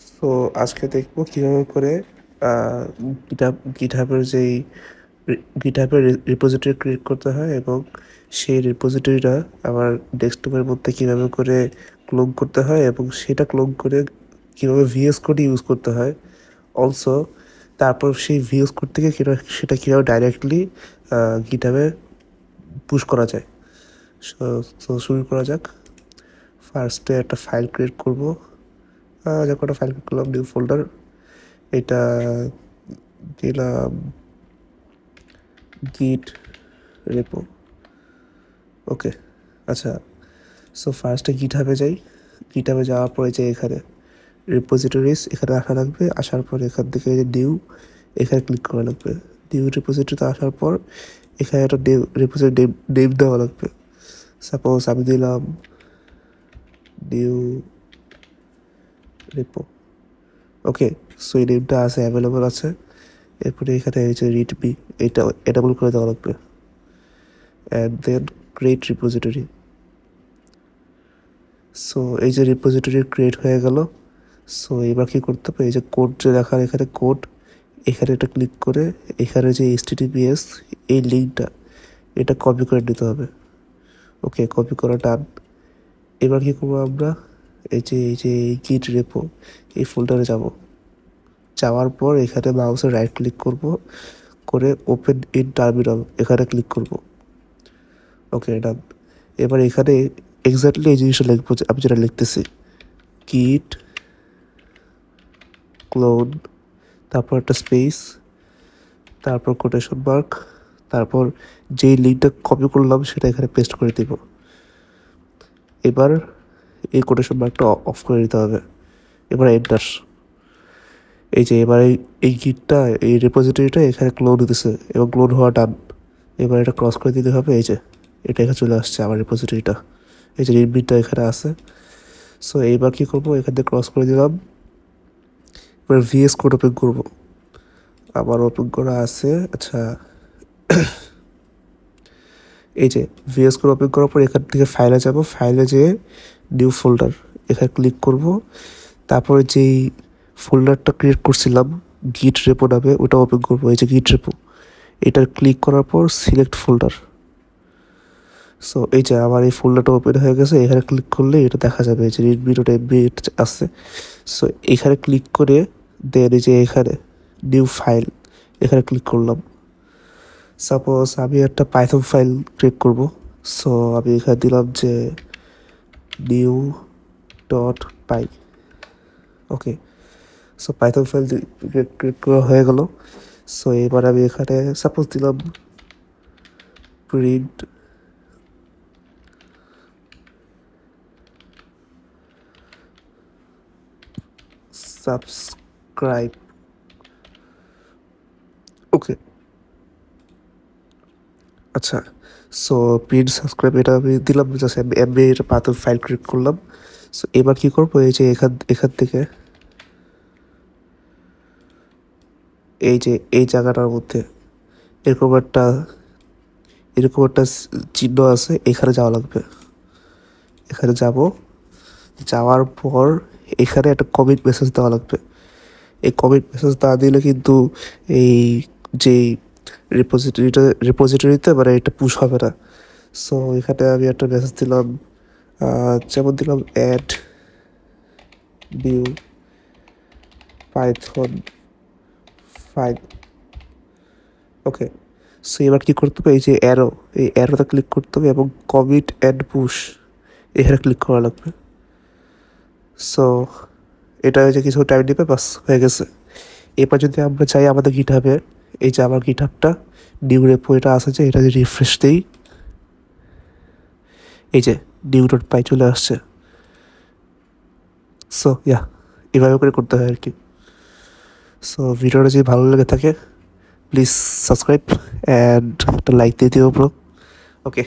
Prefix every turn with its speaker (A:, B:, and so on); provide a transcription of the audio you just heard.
A: So আজকে দেখবো কিভাবে করে গিটহাবের যেই গিটহাবের রিপোজিটরি ক্রিয়েট করতে হয় এবং সেই রিপোজিটরিটা আমার ডেস্কটপের মধ্যে কিভাবে করে ক্লোন করতে হয় এবং সেটা ক্লোন করে কিভাবে ভিএস কোড ইউজ করতে হয় অলসো তারপর সেই ভিএস কোড থেকে সেটা কীভাবে ডাইরেক্টলি গিটহাবে পুশ করা যায়। সো শুরু করা যাক। ফার্স্টে একটা ফাইল ক্রিয়েট করবো। যখন একটা ফাইল ক্রিয়েট করলাম, নিউ ফোল্ডার, এটা দিলাম গিট রেপো। ওকে, আচ্ছা। সো ফার্স্টে গিটহাবে যাই। গিটহাবে যাওয়ার পরে যে এখানে রিপোজিটরিজ এখানে আসা লাগবে। আসার পর এখান থেকে যে নিউ এখানে ক্লিক করা লাগবে। নিউ রিপোজিটরিতে আসার পর এখানে একটা রিপোজিটরি নেম দেওয়া লাগবে। সাপোজ আমি দিলাম নিউ রেপো। ওকে, সো এই নেমটা আছে, অ্যাভেলেবল আছে। এরপরে এখানে এই যে রিডমি, এটা এনেবল করে দেওয়া লাগবে। And then create repository. So এই যে রিপোজিটরি ক্রিয়েট হয়ে গেল। সো এবার কী করতে হবে, এই যে কোড যে দেখার এখানে কোড, এখানে এটা ক্লিক করে এখানে যে HTTPS এই লিঙ্কটা এটা কপি করে নিতে হবে। ওকে, কপি করা ডান। এবার কী করবো আমরা, এই যে গিট রেপো এই ফোল্ডারে যাব। যাওয়ার পর এখানে মাউসে রাইট ক্লিক করব, করে ওপেন ইন টার্মিনাল এখানে ক্লিক করব। ওকে, ডান। এবার এখানে এক্স্যাক্টলি এই জিনিসটা লিখবো, আমি যেটা লিখতেছি, গিট ক্লোন, তারপর একটা স্পেস, তারপর কোটেশন মার্ক, তারপর যেই লিঙ্কটা কপি করলাম সেটা এখানে পেস্ট করে দিব। এবার এই কোটেশন মার্কটা অফ করে দিতে হবে। এবার এন্টার। এই যে এবার এই গিটটা, এই রিপোজিটরিটা এখানে ক্লোন হতেছে এবং ক্লোন হওয়া ডান। এবার এটা ক্রস করে দিতে হবে। এই যে এটা এখানে চলে আসছে আমার রিপোজিটরিটা, এই যে রিডমিটা এখানে আছে। সো এইবার কী করবো, এখান থেকে ক্রস করে দিলাম। এবার ভিএস কোড ওপেন করবো। আমার ওপেন করা আছে। আচ্ছা, এই যে ভিএস কোড ওপেন করার পর এখান থেকে ফাইলে যাব। ফাইলে যেয়ে নিউ ফোল্ডার এখানে ক্লিক করব। তারপরে যেই ফোল্ডারটা ক্রিয়েট করছিলাম গিট রেপো নামে, ওটা ওপেন করবো। এই যে গিট রেপো, এটা ক্লিক করার পর সিলেক্ট ফোল্ডার। সো এই যে আমার এই ফোল্ডারটা ওপেন হয়ে গেছে। এখানে ক্লিক করলে এটা দেখা যাবে যে রেডমি ডট এমবি আছে। সো এখানে ক্লিক করে দেন এই যে এখানে নিউ ফাইল এখানে ক্লিক করলাম। সাপোজ আমি একটা পাইথন ফাইল ক্রিয়েট করব। সো আমি এখানে দিলাম যে নিউ ডট পাই। ওকে, সো পাইথন ফাইল ক্রিয়েট করা হয়ে গেল। সো এবার আমি এখানে সাপোজ দিলাম প্রিন্ট সাবস্ক্রাইব। ওকে, আচ্ছা। সো প্রিন্ট সাবস্ক্রাইব এটা আমি দিলাম, জাস্ট এমবি এটা পাইথন ফাইল ক্রিয়েট করলাম। সো এবার কী করবো, এই যে এখান থেকে এই যে এই জায়গাটার মধ্যে এরকম একটা চিহ্ন আছে, এখানে যাওয়া লাগবে। এখানে যাব, যাওয়ার পর এখানে একটা কমিট মেসেজ দেওয়া লাগবে। এই কমিট মেসেজ না দিলে কিন্তু এই যে রিপোজিটরিতে মানে এটা পুশ হবে না। সো এখানে আমি একটা মেসেজ দিলাম, যেমন দিলাম অ্যাড নিউ পাইথন ফাইল। ওকে, সো এবার কী করতে হবে, এই যে এই অ্যারোতে ক্লিক করতে হবে এবং কমিট অ্যান্ড পুশ এখানে ক্লিক করা লাগবে। সো এটা যে কিছু টাইম নেবে, বাস হয়ে গেছে। এবার যদি আমরা চাই আমাদের গিটহাবে, এই যে আমার গিটহাবটা নিউ রেপো এটা আছে, যে এটা যদি রিফ্রেশ দিই, এই যে নিউ ডট পাই চলে আসছে। সো এভাবে করে করতে হয় আর কি। সো ভিডিওটা যদি ভালো লেগে থাকে প্লিজ সাবস্ক্রাইব অ্যান্ড একটা লাইক দিয়ে দিও ব্রো। ওকে।